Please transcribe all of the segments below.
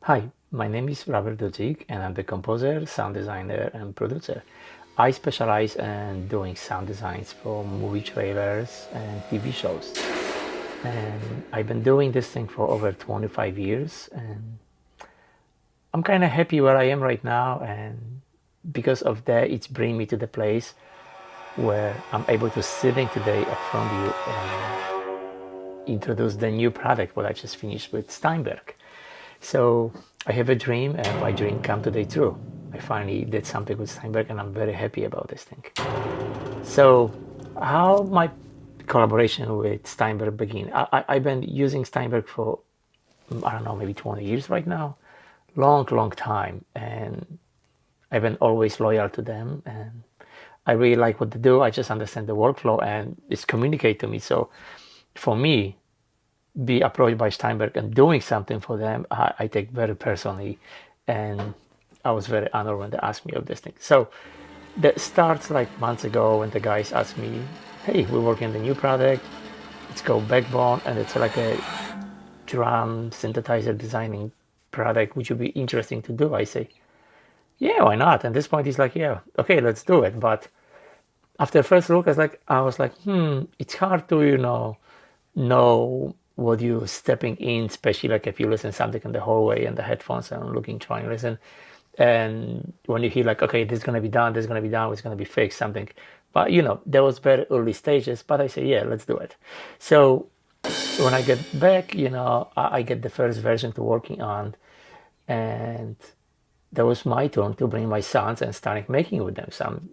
Hi, my name is Robert Dudzic, and I'm the composer, sound designer, and producer. I specialize in doing sound designs for movie trailers and TV shows. And I've been doing this thing for over 25 years, and I'm kind of happy where I am right now. And because of that, it's bringing me to the place where I'm able to sitting today up front of you and introduce the new product what I just finished with Steinberg. So I have a dream, and my dream come today true. I finally did something with Steinberg, and I'm very happy about this thing. So, how my collaboration with Steinberg began? I've been using Steinberg for I don't know, maybe 20 years right now, long time, and I've been always loyal to them, and I really like what they do. I just understand the workflow, and it's communicate to me. So, for me, be approached by Steinberg and doing something for them, I take very personally, and I was very honored when they asked me of this thing. So that starts like months ago when the guys asked me, "Hey, we're working on the new product. It's called Backbone, and it's like a drum synthesizer designing product. Would you be interesting to do?" I say, "Yeah, why not?" And this point, he's like, "Yeah, okay, let's do it." But after first look, I was like, it's hard to know what you're stepping in, especially like if you listen something in the hallway and the headphones and looking, trying to listen. And when you hear like, okay, this is going to be done, this is going to be done, it's going to be fixed, something. But there was very early stages, but I say, yeah, let's do it. So when I get back, I get the first version to working on, and that was my turn to bring my sons and start making with them some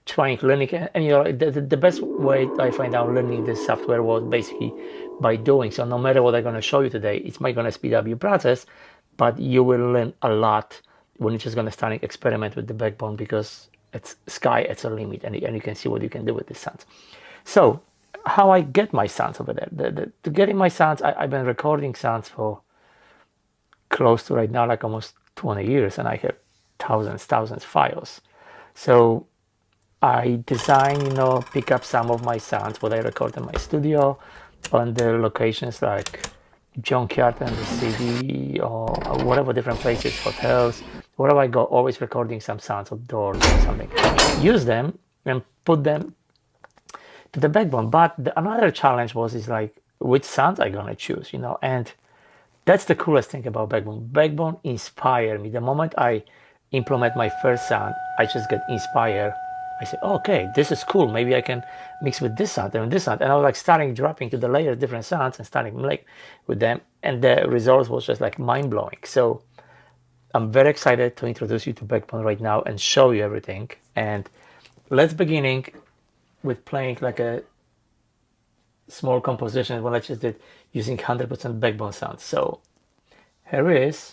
trying learning. And the best way I find out learning this software was basically by doing. So no matter what I'm going to show you today, it's not going to speed up your process, but you will learn a lot when you're just going to start experiment with the Backbone, because it's it's a limit, and you can see what you can do with the sounds. So how I get my sounds over there, to getting my sounds, I've been recording sounds for close to right now like almost 20 years, and I have thousands files. So I design, pick up some of my sounds, what I record in my studio, on the locations like junkyard and the city, or whatever different places, hotels, wherever I go, always recording some sounds of doors or something. Use them and put them to the Backbone. But another challenge is like, which sounds I gonna choose, and that's the coolest thing about Backbone. Backbone inspired me. The moment I implement my first sound, I just get inspired. I say, okay, this is cool. Maybe I can mix with this sound and this sound. And I was like starting dropping to the layers, different sounds, and starting like with them. And the results was just like mind blowing. So I'm very excited to introduce you to Backbone right now and show you everything. And let's beginning with playing like a small composition what I just did using 100% Backbone sounds. So here it is.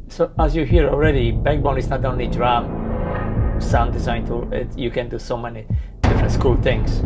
So as you hear already, Backbone is not only drum sound design tool, you can do so many different cool things.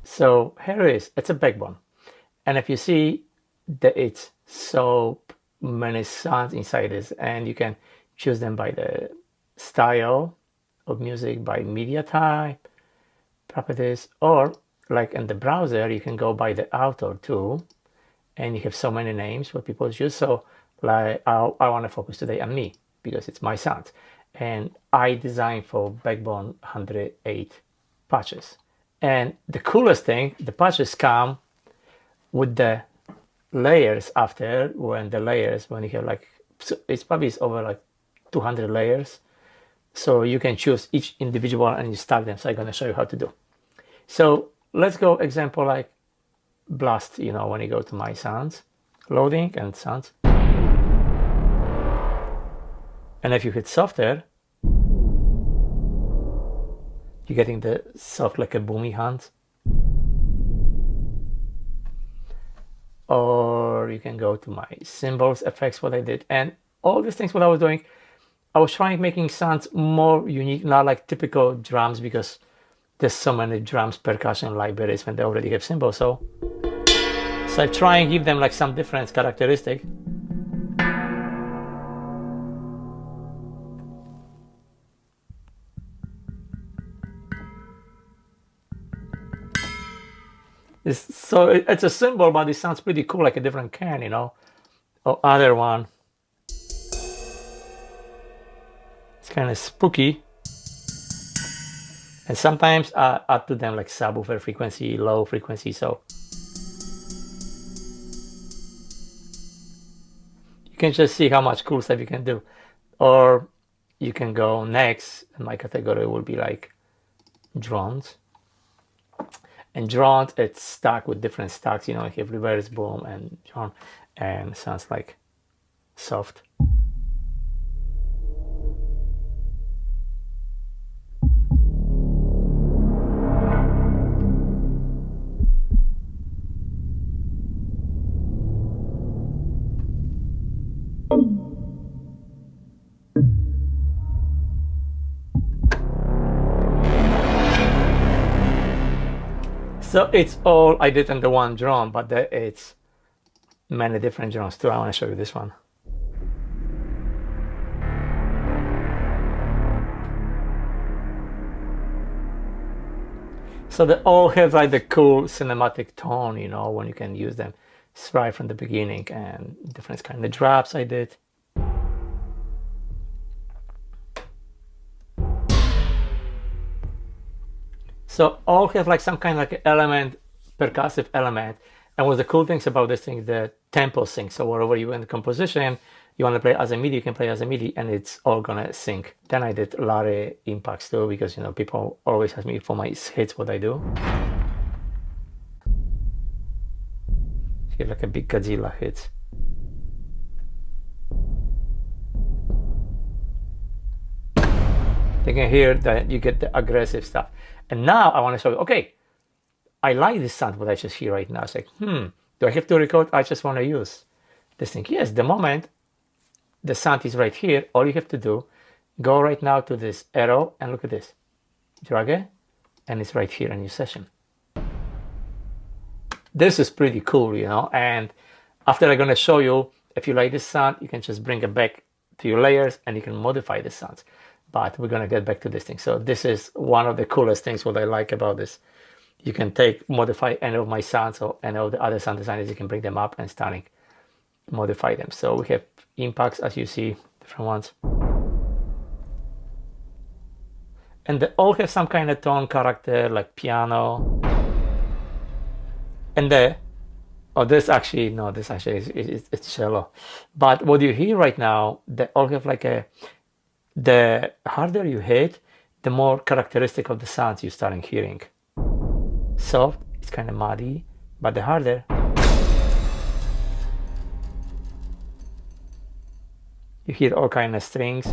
So here it is. It's a Backbone. And if you see that it's so many sounds inside this, and you can choose them by the style of music, by media type, properties, or like in the browser, you can go by the author too. And you have so many names what people use. So like I want to focus today on me because it's my sound. And I designed for Backbone 108 patches. And the coolest thing, the patches come with the layers after, when you have like, so it's probably over like 200 layers. So you can choose each individual and you stack them. So I'm going to show you how to do. So let's go example like blast, you know, when you go to my sounds, loading and sounds. And if you hit softer, you're getting the soft, like a boomy hand. Or you can go to my cymbals effects, what I did. And all these things, what I was doing, I was trying making sounds more unique, not like typical drums, because there's so many drums, percussion libraries when they already have cymbals. So I try and give them like some different characteristic. It's a cymbal, but it sounds pretty cool, like a different can, you know. Or other one. It's kind of spooky. And sometimes I add to them like subwoofer frequency, low frequency, so you can just see how much cool stuff you can do. Or you can go next, and my category will be like drones. And drones, it's stacked with different stacks, you know, like you have reverse, boom, and drone, and sounds like soft. So it's all I did in the one drone, but it's many different drones too. I want to show you this one. So they all have like the cool cinematic tone, you know, when you can use them right from the beginning, and different kind of drops I did. So all have like some kind of like element, percussive element. And one of the cool things about this thing, the tempo sync. So wherever you in the composition, you want to play as a MIDI, you can play as a MIDI, and it's all gonna sync. Then I did a lot of impacts too, because you know people always ask me for my hits what I do. Here like a big Godzilla hits. You can hear that you get the aggressive stuff. And now I want to show you, okay, I like this sound, what I just hear right now. It's like, do I have to record? I just want to use this thing. Yes, the moment the sound is right here, all you have to do, go right now to this arrow and look at this. Drag it, and it's right here in your session. This is pretty cool, you know, and after I'm going to show you, if you like this sound, you can just bring it back to your layers and you can modify the sounds. But we're going to get back to this thing. So this is one of the coolest things what I like about this. You can modify any of my sounds or any of the other sound designers, you can bring them up and starting modify them. So we have impacts, as you see, different ones. And they all have some kind of tone character, like piano. And this actually it's cello. But what you hear right now, they all have like the harder you hit, the more characteristic of the sounds you're starting hearing. Soft, it's kind of muddy, but the harder, you hear all kind of strings.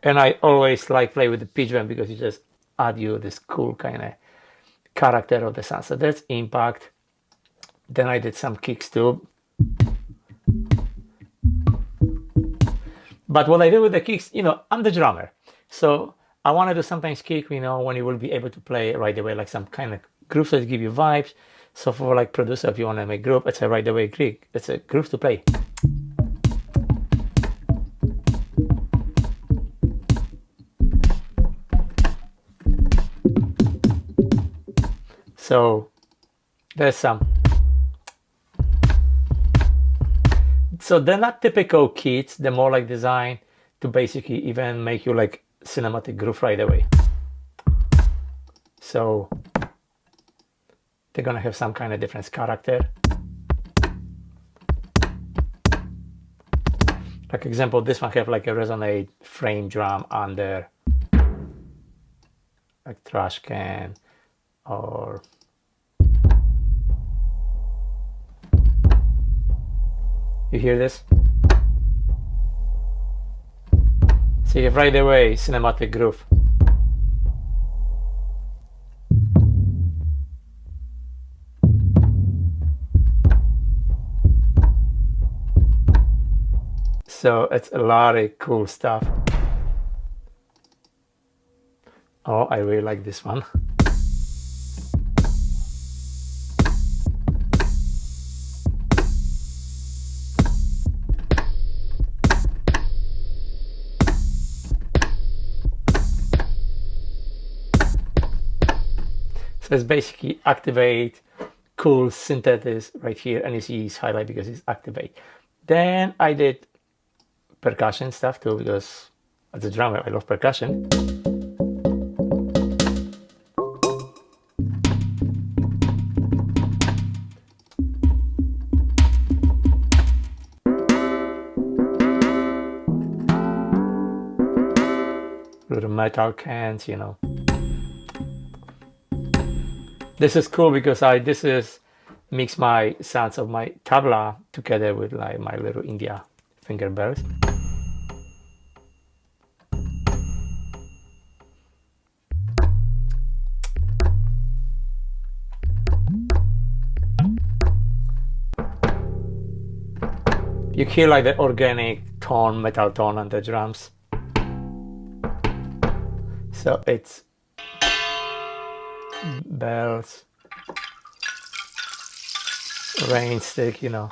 And I always like play with the pitch bend because you just add you this cool kind of character of the sound. So that's impact. Then I did some kicks too. But what I do with the kicks, you know, I'm the drummer. So I want to do sometimes kick, you know, when you will be able to play right away, like some kind of grooves that give you vibes. So for like producer, if you want to make groove, it's a right away kick. It's a groove to play. So there's some. So they're not typical kits, they're more like designed to basically even make you like cinematic groove right away. So they're gonna have some kind of different character. Like example, this one have like a resonate frame drum under like trash can, or you hear this? So you have right away cinematic groove. So it's a lot of cool stuff. Oh, I really like this one. So it's basically activate, cool synthesis right here, and you see it's highlight because it's activate. Then I did percussion stuff too, because as a drummer I love percussion. Little metal cans, you know. This is cool because this is mix my sounds of my tabla together with like my little India finger bells. You hear like the organic tone, metal tone on the drums. So it's bells, rain stick, you know.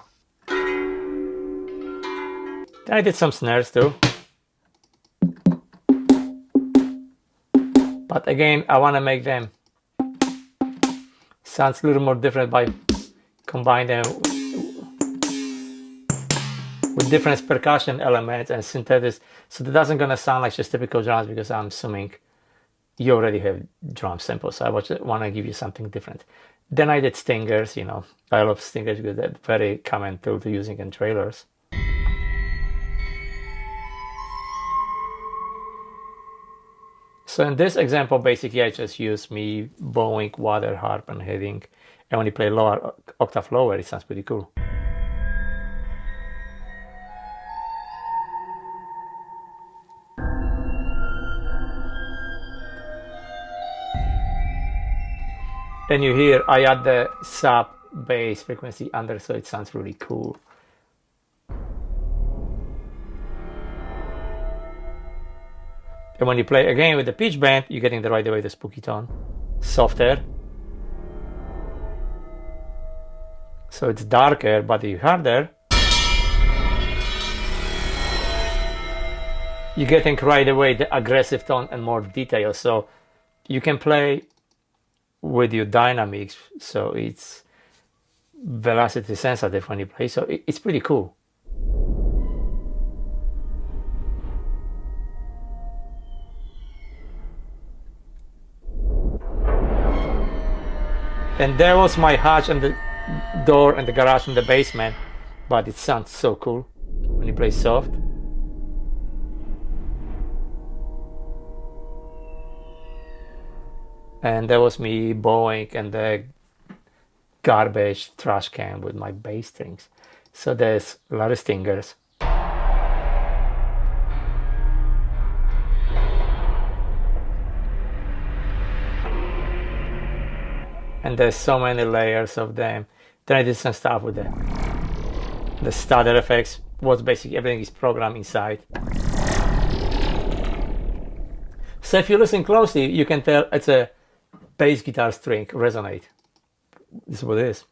Then I did some snares too. But again, I want to make them sounds a little more different by combine them with different percussion elements and synthesis. So that doesn't gonna sound like just typical drums, because I'm assuming you already have drum samples. So I want to give you something different. Then I did stingers, you know. I love stingers because they're very common tool to using in trailers. So in this example, basically I just use me bowing, water, harp, and hitting. And when you play lower octave lower, it sounds pretty cool. Then you hear I add the sub bass frequency under, so it sounds really cool. And when you play again with the pitch bend, you're getting the right away the spooky tone, softer. So it's darker, but it's harder. You're getting right away the aggressive tone and more detail. So you can play with your dynamics, so it's velocity sensitive when you play. So it's pretty cool. And there was my hatch and the door and the garage in the basement, but it sounds so cool when you play soft. And that was me bowing and the garbage trash can with my bass strings. So there's a lot of stingers. And there's so many layers of them. Then I did some stuff with the stutter effects. Was basically everything is programmed inside. So if you listen closely, you can tell it's a bass guitar string resonate. This is what it is.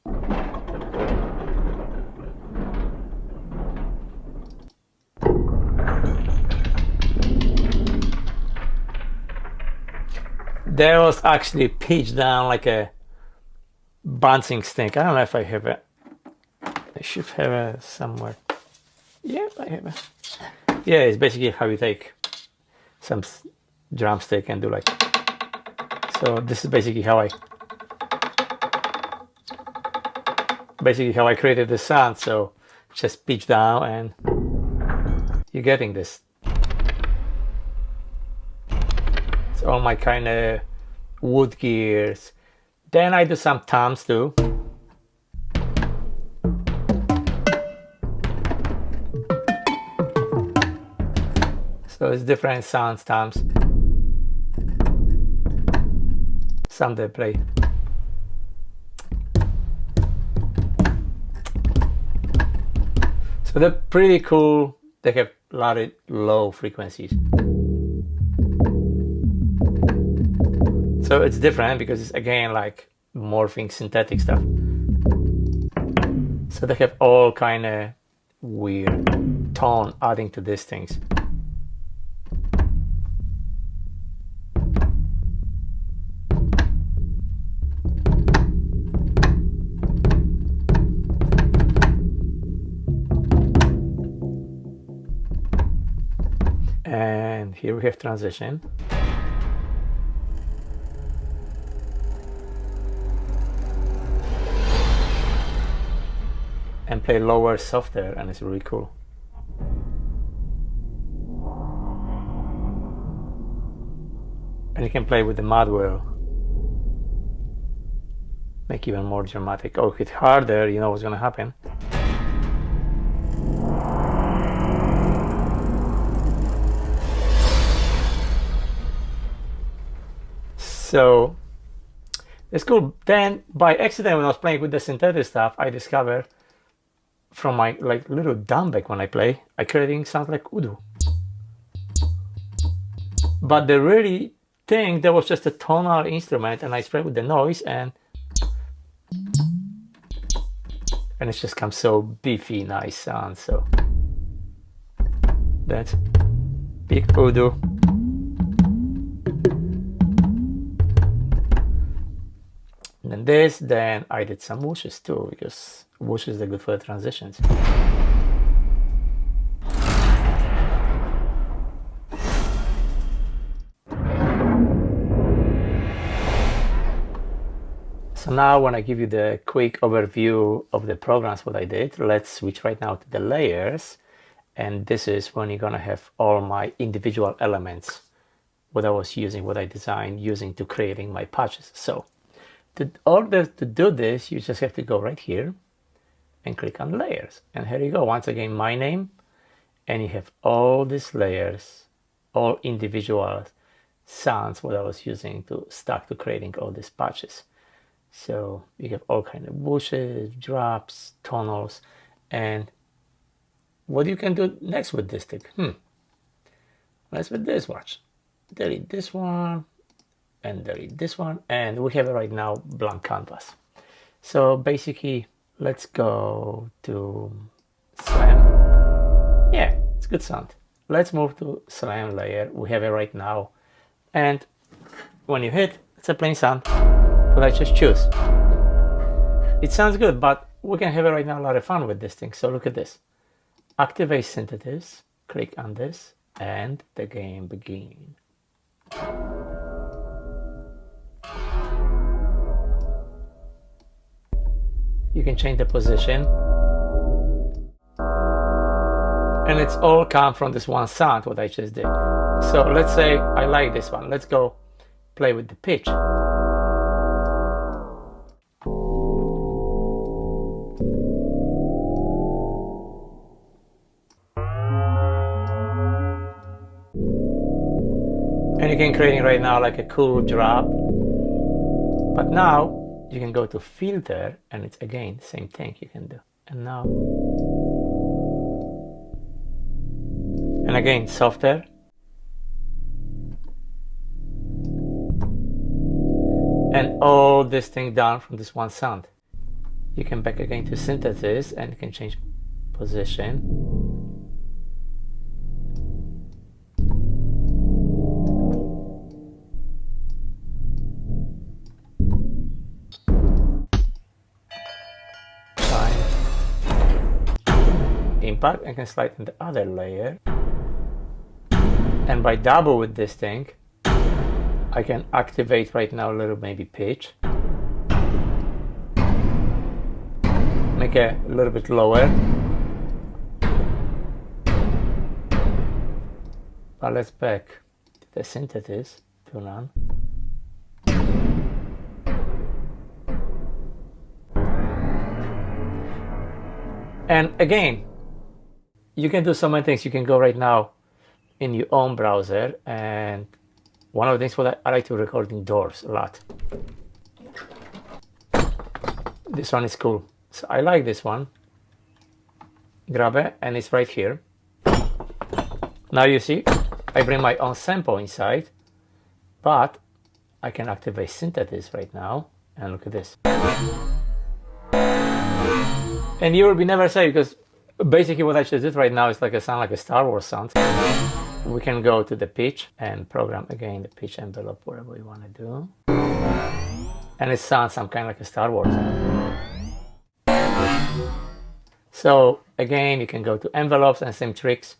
There was actually pitched down like a bouncing stick. I don't know if I have it. I should have it somewhere. Yeah, I have it. Yeah, it's basically how you take some drumstick and do like. So this is basically how I created the sound. So just pitch down and You're getting this. It's all my kind of wood gears. Then I do some toms too. So it's different sounds, toms. Some they play. So they're pretty cool. They have a lot of low frequencies. So it's different because it's again like morphing synthetic stuff. So they have all kind of weird tone adding to these things. And here we have transition. And play lower, softer, and it's really cool. And you can play with the mod wheel. Make even more dramatic. Oh, hit harder, you know what's gonna happen. So it's cool. Then by accident, when I was playing with the synthetic stuff, I discovered from my like little dumback when I play, I creating sounds like Udu. But the really thing, there was just a tonal instrument, and I sprayed with the noise, and it's just come so beefy, nice sound. So that's big Udu. And then this, then I did some whooshes too, because whooshes are good for the transitions. So now when I give you the quick overview of the programs, what I did, let's switch right now to the layers. And this is when you're gonna have all my individual elements, what I was using, what I designed using to creating my patches. So in order to do this, you just have to go right here and click on layers. And here you go, once again, my name. And you have all these layers, all individual sounds, what I was using to stack to creating all these patches. So you have all kind of whooshes, drops, tonals, and what you can do next with this thing. Let's with this, watch. Delete this one, and delete this one, and we have right now blank canvas. So basically, let's go to Slam. Yeah, it's good sound. Let's move to Slam layer. We have it right now, and when you hit, it's a plain sound. But I just choose. It sounds good, but we can have it right now a lot of fun with this thing. So look at this. Activate synthesis. Click on this, and the game begins. You can change the position, and it's all come from this one sound what I just did. So let's say I like this one. Let's go play with the pitch. And you can create right now like a cool drop. But now you can go to filter, and it's again same thing you can do. And now, and again softer. And all this thing down from this one sound. You can back again to synthesis, and you can change position. Impact, and can slide in the other layer, and by double with this thing I can activate right now a little maybe pitch, make it a little bit lower, But let's back to the synthesis to run. And again, you can do so many things. You can go right now in your own browser, and one of the things what I like to record indoors a lot. This one is cool. So I like this one. Grab it, and it's right here. Now you see, I bring my own sample inside, but I can activate synthesis right now, and look at this. And you will be never say, because basically what I just did right now is like a sound like a Star Wars sound. We can go to the pitch and program again the pitch envelope, whatever we want to do. And it sounds some kind of like a Star Wars. So again, you can go to envelopes and same tricks.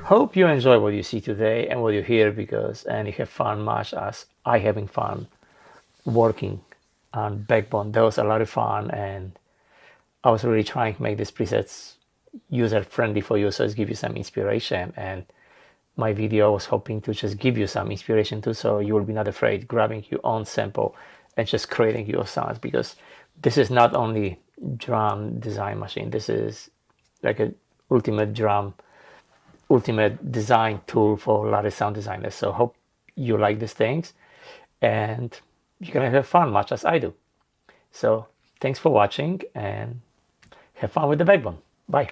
Hope you enjoy what you see today and what you hear, and you have fun much as I having fun working on Backbone. That was a lot of fun, and I was really trying to make these presets user friendly for you, so it's give you some inspiration. And my video was hoping to just give you some inspiration too, so you will be not afraid grabbing your own sample and just creating your sounds, because this is not only drum design machine, this is like an ultimate design tool for a lot of sound designers. So hope you like these things and you're gonna have fun much as I do. So thanks for watching and have fun with the Backbone. Bye.